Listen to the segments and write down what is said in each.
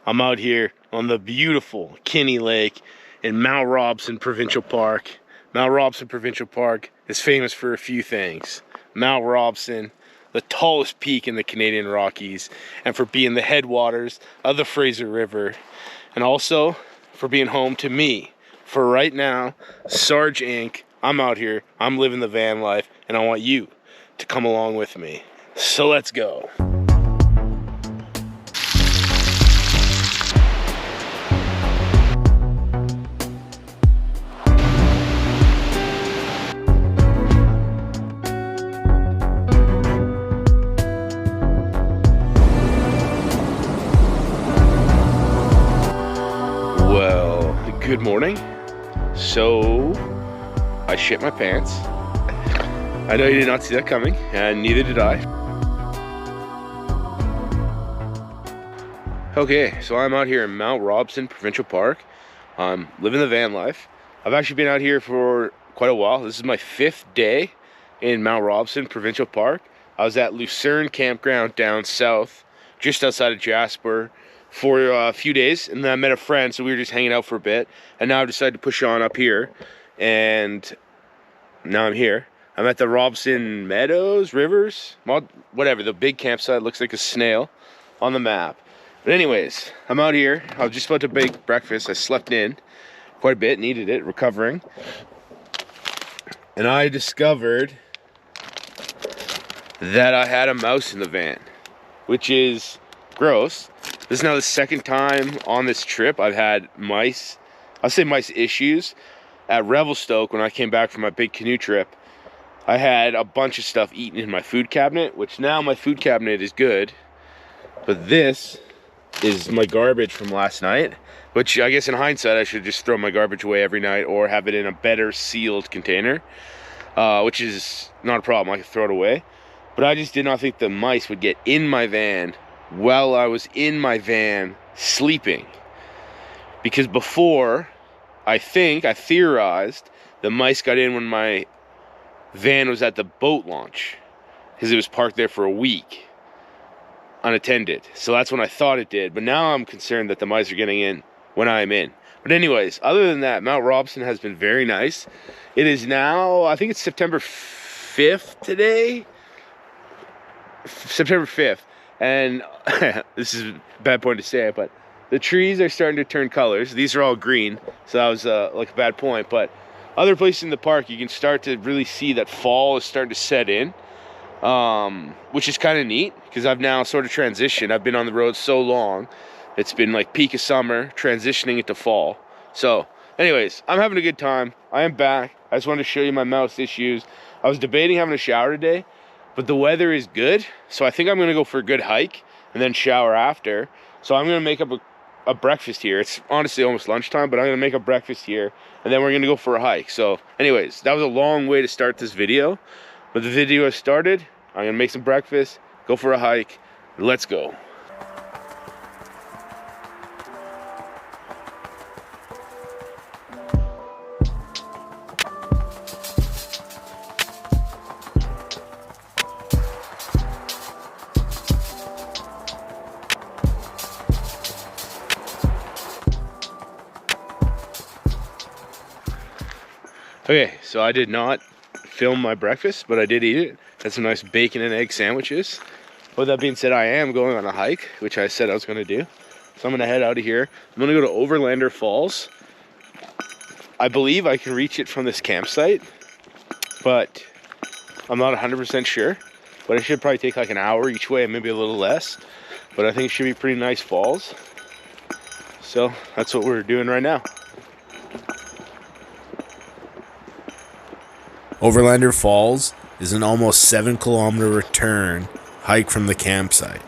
I'm out here on the beautiful Kinney Lake in Mount Robson Provincial Park. Mount Robson Provincial Park is famous for a few things. Mount Robson, the tallest peak in the Canadian Rockies, and for being the headwaters of the Fraser River, and also for being home to me. For right now, Sarge Inc., I'm out here, I'm living the van life, and I want you to come along with me. So let's go. Well, good morning. So, I shit my pants. I know you did not see that coming, and neither did I. Okay, so I'm out here in Mount Robson Provincial Park. I'm living the van life. I've actually been out here for quite a while. This is my 5th day in Mount Robson Provincial Park. I was at Lucerne Campground down south, just outside of Jasper, for a few days, and then I met a friend, so we were just hanging out for a bit, and now I've decided to push on up here, and now I'm here. I'm at the Robson Meadows, Rivers, whatever, the big campsite looks like a snail on the map. But anyways, I'm out here. I was just about to bake breakfast. I slept in quite a bit, needed it, recovering. And I discovered that I had a mouse in the van, which is gross. This is now the second time on this trip I've had mice. I'll say mice issues. At Revelstoke, when I came back from my big canoe trip, I had a bunch of stuff eaten in my food cabinet, which now my food cabinet is good. But this is my garbage from last night, which I guess in hindsight I should just throw my garbage away every night or have it in a better sealed container, which is not a problem. I can throw it away. But I just did not think the mice would get in my van while I was in my van sleeping, because before, I theorized the mice got in when my van was at the boat launch, because it was parked there for a week unattended. So that's when I thought it did, but now I'm concerned that the mice are getting in when I'm in. But anyways, other than that, Mount Robson has been very nice. It is now, I think it's September 5th today, September 5th. And this is a bad point to say it, but the trees are starting to turn colors. These are all green, so that was like a bad point. But other places in the park, you can start to really see that fall is starting to set in, which is kind of neat, because I've now sort of transitioned. I've been on the road so long. It's been like peak of summer, transitioning into fall. So anyways, I'm having a good time. I am back. I just wanted to show you my mouse issues. I was debating having a shower today, but the weather is good, so I think I'm going to go for a good hike and then shower after. So I'm going to make up a breakfast here. It's honestly almost lunchtime, but I'm going to make a breakfast here, and then we're going to go for a hike. So anyways, that was a long way to start this video, but the video has started. I'm going to make some breakfast, go for a hike. Let's go. Okay, so I did not film my breakfast, but I did eat it. Had some nice bacon and egg sandwiches. With that being said, I am going on a hike, which I said I was going to do. So I'm going to head out of here. I'm going to go to Overlander Falls. I believe I can reach it from this campsite, but I'm not 100% sure. But it should probably take like an hour each way, maybe a little less. But I think it should be pretty nice falls. So that's what we're doing right now. Overlander Falls is an almost 7-kilometer return hike from the campsite.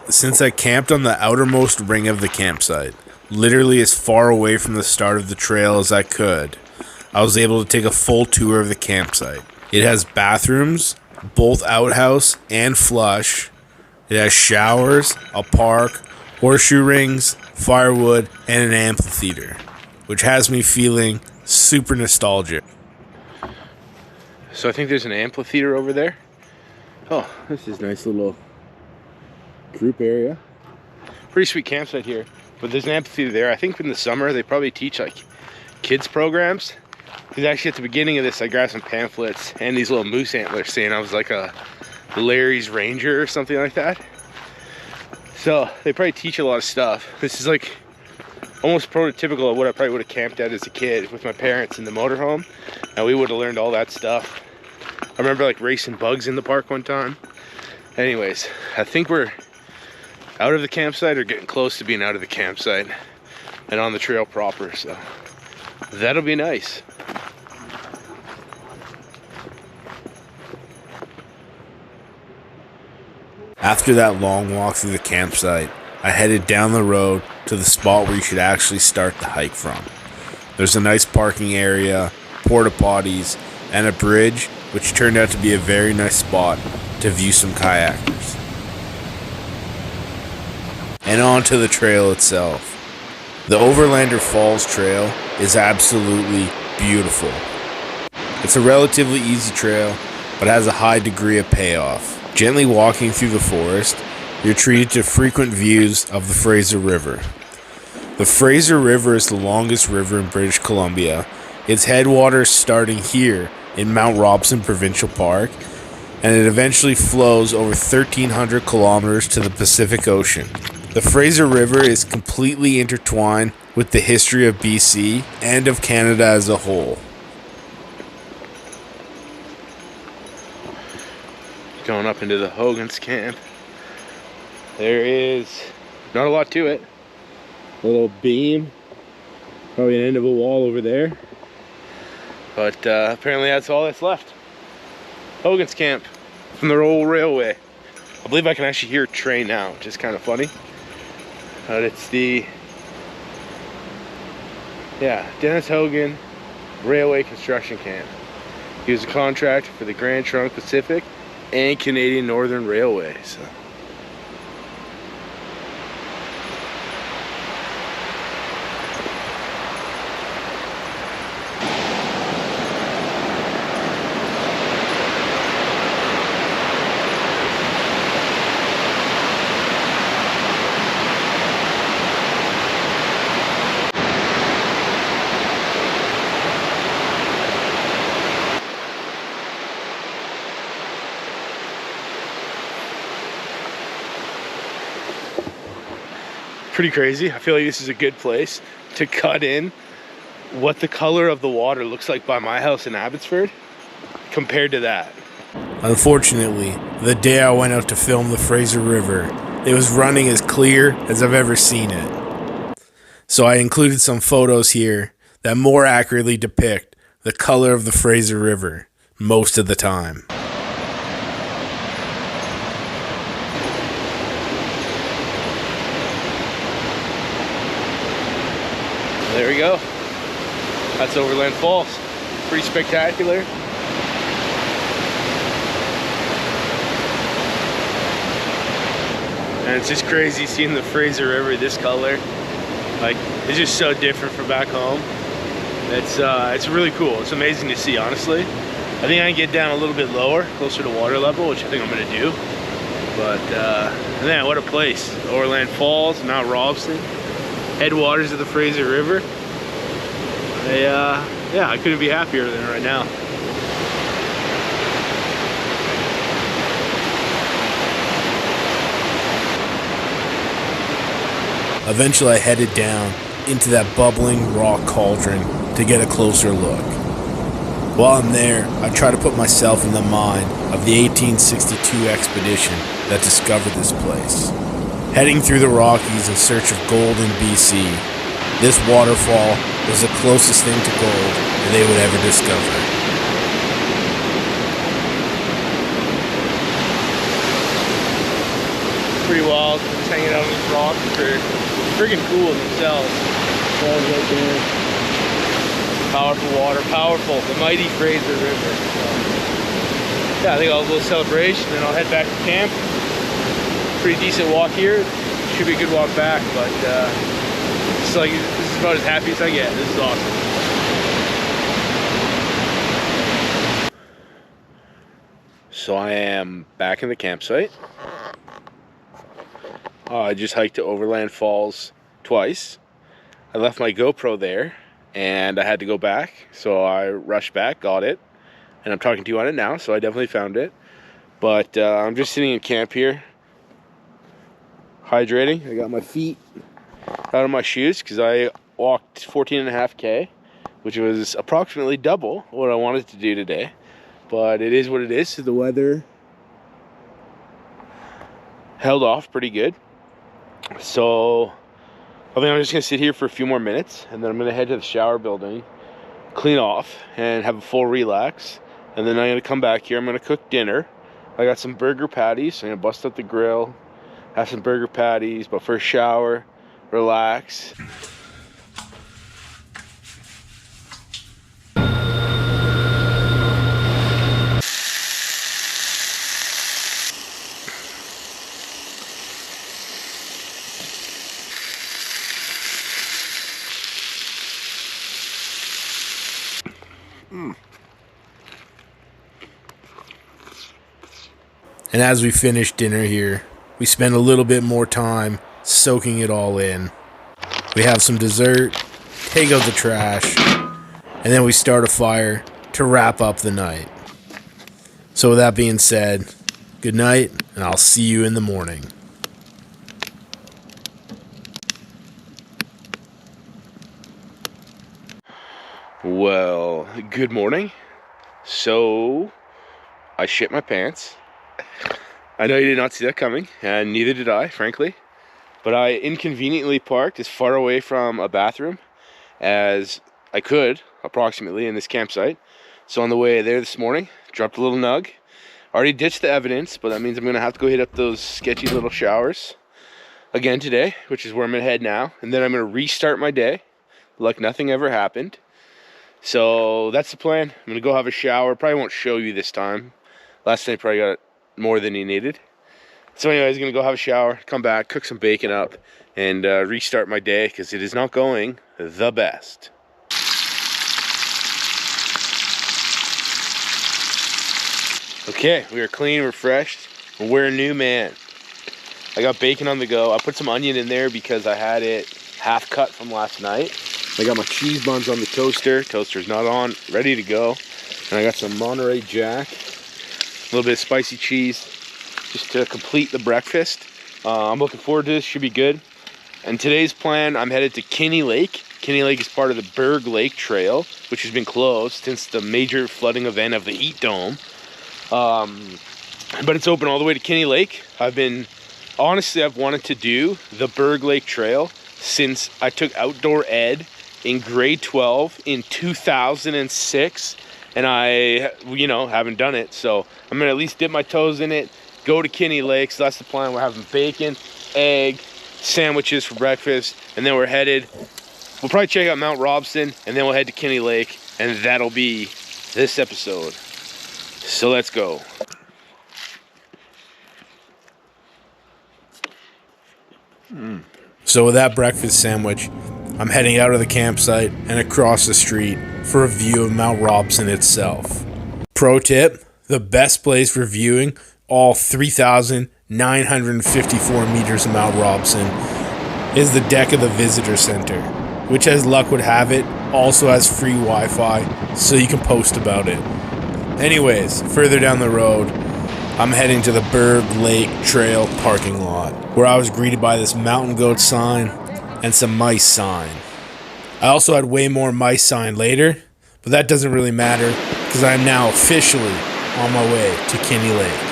Since I camped on the outermost ring of the campsite, literally as far away from the start of the trail as I could, I was able to take a full tour of the campsite. It has bathrooms, both outhouse and flush. It has showers, a park, horseshoe rings, firewood, and an amphitheater, which has me feeling super nostalgic. So I think there's an amphitheater over there. Oh, this is a nice little group area. Pretty sweet campsite here. But there's an amphitheater there. I think in the summer they probably teach like kids programs. Because actually at the beginning of this I grabbed some pamphlets and these little moose antlers saying I was like a Larry's Ranger or something like that. So they probably teach a lot of stuff. This is like almost prototypical of what I probably would have camped at as a kid with my parents in the motorhome. And we would have learned all that stuff. I remember like racing bugs in the park one time. Anyways, I think we're out of the campsite or getting close to being out of the campsite and on the trail proper, so that'll be nice. After that long walk through the campsite, I headed down the road to the spot where you should actually start the hike from. There's a nice parking area, porta potties, and a bridge, which turned out to be a very nice spot to view some kayakers. And on to the trail itself. The Overlander Falls Trail is absolutely beautiful. It's a relatively easy trail, but has a high degree of payoff. Gently walking through the forest, you're treated to frequent views of the Fraser River. The Fraser River is the longest river in British Columbia. Its headwaters starting here in Mount Robson Provincial Park, and it eventually flows over 1,300 kilometers to the Pacific Ocean. The Fraser River is completely intertwined with the history of BC and of Canada as a whole. Going up into the Hogan's camp. There is not a lot to it. A little beam, probably an end of a wall over there. But apparently that's all that's left. Hogan's camp from the old railway. I believe I can actually hear a train now, which is kind of funny. But it's the, Dennis Hogan Railway Construction Camp. He was a contractor for the Grand Trunk Pacific and Canadian Northern Railway. So. Pretty crazy. I feel like this is a good place to cut in what the color of the water looks like by my house in Abbotsford compared to that. Unfortunately, the day I went out to film the Fraser River, it was running as clear as I've ever seen it. So I included some photos here that more accurately depict the color of the Fraser River most of the time. There we go. That's Overland Falls. Pretty spectacular. And it's just crazy seeing the Fraser River this color. Like, it's just so different from back home. It's really cool. It's amazing to see, honestly. I think I can get down a little bit lower, closer to water level, which I think I'm gonna do. But man, what a place. Overland Falls, Mount Robson, headwaters of the Fraser River. I couldn't be happier than right now. Eventually I headed down into that bubbling rock cauldron to get a closer look. While I'm there, I try to put myself in the mind of the 1862 expedition that discovered this place. Heading through the Rockies in search of gold in BC, this waterfall was the closest thing to gold that they would ever discover. Pretty wild, just hanging out on these rocks. They're freaking cool themselves. Falls right there. Powerful water, powerful, the mighty Fraser River. So, I think I'll have a little celebration, then I'll head back to camp. Pretty decent walk here. Should be a good walk back, but it's like, this is about as happy as I get. This is awesome. So I am back in the campsite. I just hiked to Overland Falls twice. I left my GoPro there and I had to go back, so I rushed back, got it, and I'm talking to you on it now, so I definitely found it. But I'm just sitting in camp here, hydrating. I got my feet out of my shoes because I walked 14.5K, which was approximately double what I wanted to do today. But it is what it is. The weather held off pretty good. So I think I'm just gonna sit here for a few more minutes, and then I'm gonna head to the shower building, clean off, and have a full relax. And then I'm gonna come back here. I'm gonna cook dinner. I got some burger patties. I'm gonna bust up the grill, have some burger patties, but first shower, relax. And as we finish dinner here, we spend a little bit more time soaking it all in. We have some dessert, take out the trash, and then we start a fire to wrap up the night. So with that being said, good night, and I'll see you in the morning. Well, good morning. So, I shit my pants. I know you did not see that coming, and neither did I, frankly. But I inconveniently parked as far away from a bathroom as I could, approximately, in this campsite. So on the way there this morning, dropped a little nug. Already ditched the evidence, but that means I'm going to have to go hit up those sketchy little showers again today, which is where I'm going to head now. And then I'm going to restart my day like nothing ever happened. So that's the plan. I'm going to go have a shower. Probably won't show you this time. Last night probably got more than he needed. So anyways, I'm going to go have a shower, come back, cook some bacon up, and restart my day because it is not going the best. Okay, we are clean, refreshed, and we're a new man. I got bacon on the go. I put some onion in there because I had it half cut from last night. I got my cheese buns on the toaster. Toaster's not on, ready to go. And I got some Monterey Jack, a little bit of spicy cheese, just to complete the breakfast. I'm looking forward to this, should be good. And today's plan, I'm headed to Kinney Lake. Kinney Lake is part of the Berg Lake Trail, which has been closed since the major flooding event of the heat dome. But it's open all the way to Kinney Lake. I've wanted to do the Berg Lake Trail since I took outdoor ed in grade 12 in 2006, and I, haven't done it. So I'm gonna at least dip my toes in it, go to Kinney Lake. So that's the plan. We're having bacon, egg, sandwiches for breakfast, and then we'll probably check out Mount Robson, and then we'll head to Kinney Lake, and that'll be this episode. So let's go. So with that breakfast sandwich, I'm heading out of the campsite and across the street for a view of Mount Robson itself. Pro tip, the best place for viewing all 3,954 meters of Mount Robson is the deck of the visitor center, which, as luck would have it, also has free Wi-Fi, so you can post about it. Anyways, further down the road, I'm heading to the Berg Lake Trail parking lot, where I was greeted by this mountain goat sign and some mice sign. I also had way more mice sign later, but that doesn't really matter because I am now officially on my way to Kinney Lake.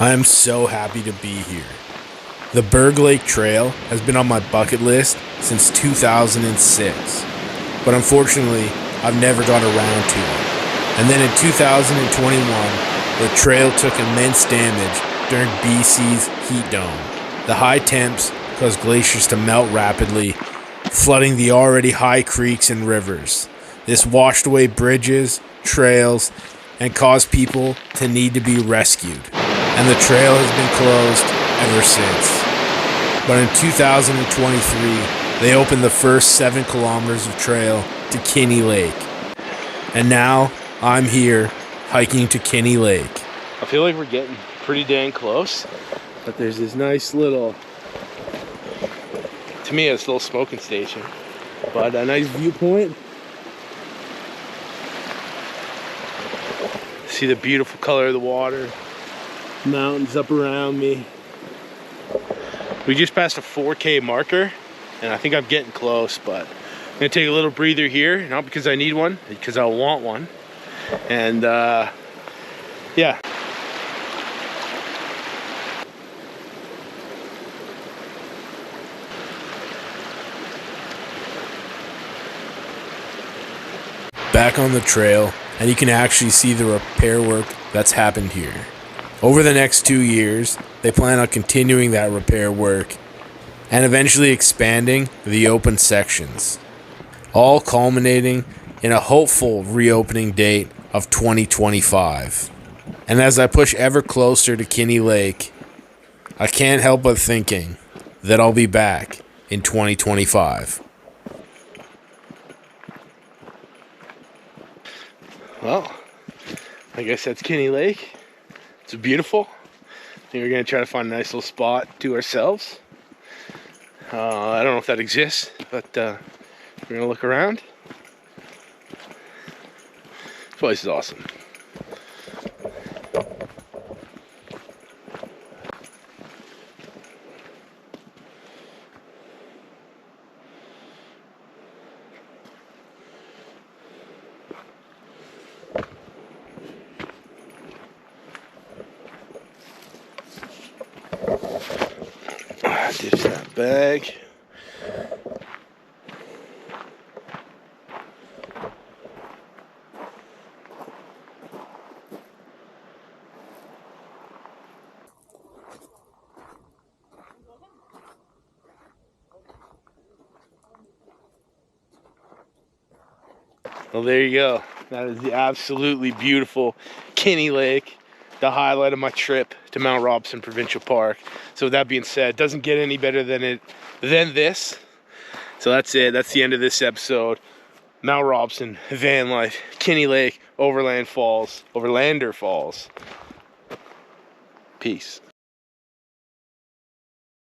I am so happy to be here. The Berg Lake Trail has been on my bucket list since 2006, but unfortunately, I've never got around to it. And then in 2021, the trail took immense damage during BC's heat dome. The high temps caused glaciers to melt rapidly, flooding the already high creeks and rivers. This washed away bridges, trails, and caused people to need to be rescued. And the trail has been closed ever since. But in 2023, they opened the first 7 kilometers of trail to Kinney Lake. And now I'm here hiking to Kinney Lake. I feel like we're getting pretty dang close, but there's this nice little, to me it's a little smoking station, but a nice viewpoint. See the beautiful color of the water, mountains up around me. We just passed a 4K marker, and I think I'm getting close, but I'm gonna take a little breather here, not because I need one, because I want one. And yeah. Back on the trail, and you can actually see the repair work that's happened here. Over the next 2 years, they plan on continuing that repair work and eventually expanding the open sections, all culminating in a hopeful reopening date of 2025. And as I push ever closer to Kinney Lake, I can't help but thinking that I'll be back in 2025. Well, I guess that's Kinney Lake. It's beautiful. I think we're gonna try to find a nice little spot to ourselves. I don't know if that exists, but we're gonna look around. This place is awesome. Ditch that bag. Well, there you go. That is the absolutely beautiful Kinney Lake, the highlight of my trip to Mount Robson Provincial Park. So with that being said, it doesn't get any better than this. So that's it. That's the end of this episode. Mount Robson, Vanlife, Kinney Lake, Overlander Falls. Peace.